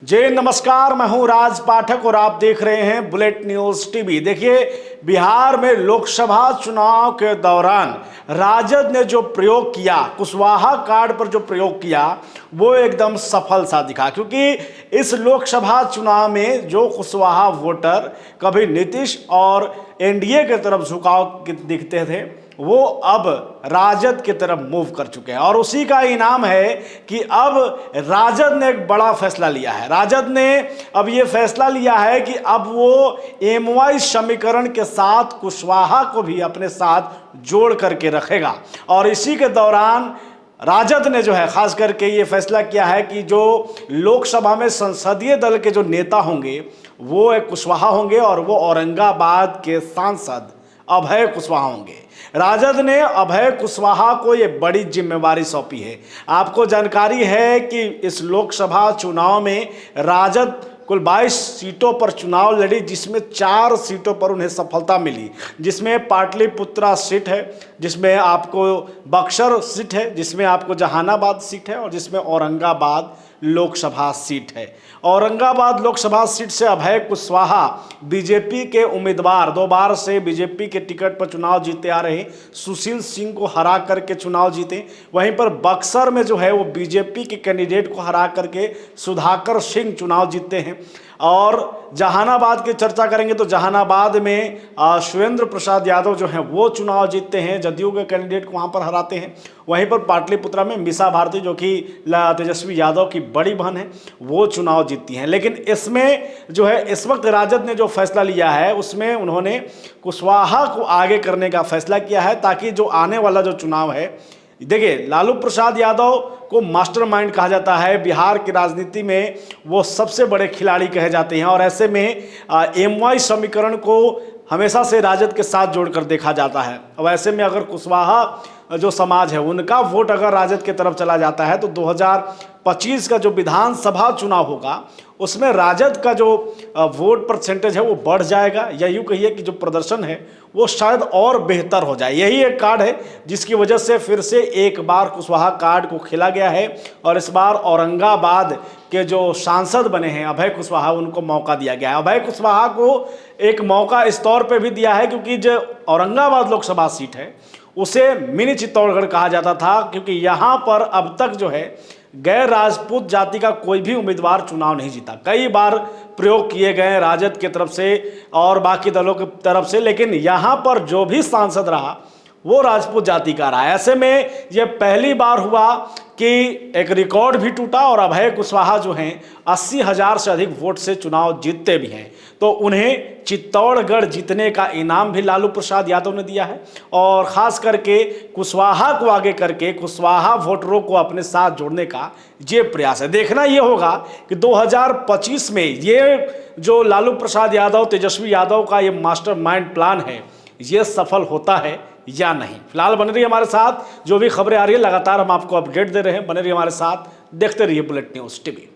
जय नमस्कार, मैं हूं राज पाठक और आप देख रहे हैं बुलेट न्यूज टीवी। देखिए, बिहार में लोकसभा चुनाव के दौरान राजद ने जो प्रयोग किया, कुशवाहा कार्ड पर जो प्रयोग किया, वो एकदम सफल सा दिखा। क्योंकि इस लोकसभा चुनाव में जो कुशवाहा वोटर कभी नीतीश और एनडीए की तरफ झुकाव दिखते थे, वो अब राजद की तरफ मूव कर चुके हैं। और उसी का इनाम है कि अब राजद ने एक बड़ा फैसला लिया है। राजद ने अब ये फैसला लिया है कि अब वो एमवाई समीकरण के साथ कुशवाहा को भी अपने साथ जोड़ करके रखेगा। और इसी के दौरान राजद ने जो है खास करके ये फैसला किया है कि जो लोकसभा में संसदीय दल के जो नेता होंगे वो एक कुशवाहा होंगे और वो औरंगाबाद के सांसद अभय कुशवाहा होंगे। राजद ने अभय कुशवाहा को ये बड़ी जिम्मेवारी सौंपी है। आपको जानकारी है कि इस लोकसभा चुनाव में राजद कुल 22 सीटों पर चुनाव लड़ी, जिसमें 4 सीटों पर उन्हें सफलता मिली, जिसमें पाटलिपुत्रा सीट है, जिसमें आपको बक्सर सीट है, जिसमें आपको जहानाबाद सीट है और जिसमें औरंगाबाद लोकसभा सीट है। औरंगाबाद लोकसभा सीट से अभय कुशवाहा बीजेपी के उम्मीदवार, 2 बार से बीजेपी के टिकट पर चुनाव जीते आ रहे सुशील सिंह को हरा करके चुनाव जीते। वहीं पर बक्सर में जो है वो बीजेपी के कैंडिडेट को हरा करके सुधाकर सिंह चुनाव जीतते हैं। और जहानाबाद की चर्चा करेंगे तो जहानाबाद में शिवेंद्र प्रसाद यादव जो हैं वो चुनाव जीतते हैं, जदयू के कैंडिडेट को वहाँ पर हराते हैं। वहीं पर पाटलिपुत्रा में मीसा भारती जो कि तेजस्वी यादव की बड़ी बहन है, वो चुनाव जीतती हैं। लेकिन इसमें जो है इस वक्त राजद ने जो फैसला लिया है उसमें उन्होंने कुशवाहा को आगे करने का फैसला किया है, ताकि जो आने वाला जो चुनाव है, देखिए लालू प्रसाद यादव को मास्टरमाइंड कहा जाता है। बिहार की राजनीति में वो सबसे बड़े खिलाड़ी कहे जाते हैं और ऐसे में एमवाई समीकरण को हमेशा से राजद के साथ जोड़कर देखा जाता है। अब ऐसे में अगर कुशवाहा जो समाज है उनका वोट अगर राजद की तरफ चला जाता है तो 2025 का जो विधानसभा चुनाव होगा उसमें राजद का जो वोट परसेंटेज है वो बढ़ जाएगा, या यूँ कहिए कि जो प्रदर्शन है वो शायद और बेहतर हो जाए। यही एक कार्ड है जिसकी वजह से फिर से एक बार कुशवाहा कार्ड को खेला गया है और इस बार औरंगाबाद के जो सांसद बने हैं अभय कुशवाहा, उनको मौका दिया गया है। अभय कुशवाहा को एक मौका इस तौर पे भी दिया है क्योंकि जो औरंगाबाद लोकसभा सीट है उसे मिनी चित्तौड़गढ़ कहा जाता था, क्योंकि यहाँ पर अब तक जो है गैर राजपूत जाति का कोई भी उम्मीदवार चुनाव नहीं जीता। कई बार प्रयोग किए गए राजद की तरफ से और बाकी दलों की तरफ से, लेकिन यहाँ पर जो भी सांसद रहा वो राजपूत जाति का रहा। ऐसे में ये पहली बार हुआ कि एक रिकॉर्ड भी टूटा और अभय कुशवाहा जो हैं 80,000 से अधिक वोट से चुनाव जीतते भी हैं। तो उन्हें चित्तौड़गढ़ जीतने का इनाम भी लालू प्रसाद यादव ने दिया है और ख़ास करके कुशवाहा को आगे करके कुशवाहा वोटरों को अपने साथ जोड़ने का ये प्रयास है। देखना ये होगा कि 2025 में ये जो लालू प्रसाद यादव, तेजस्वी यादव का ये मास्टरमाइंड प्लान है, ये सफल होता है या नहीं। फिलहाल बने रहिए हमारे साथ, जो भी खबरें आ रही है लगातार हम आपको अपडेट दे रहे हैं। बने रहिए हमारे साथ, देखते रहिए बुलेट न्यूज़ टीवी।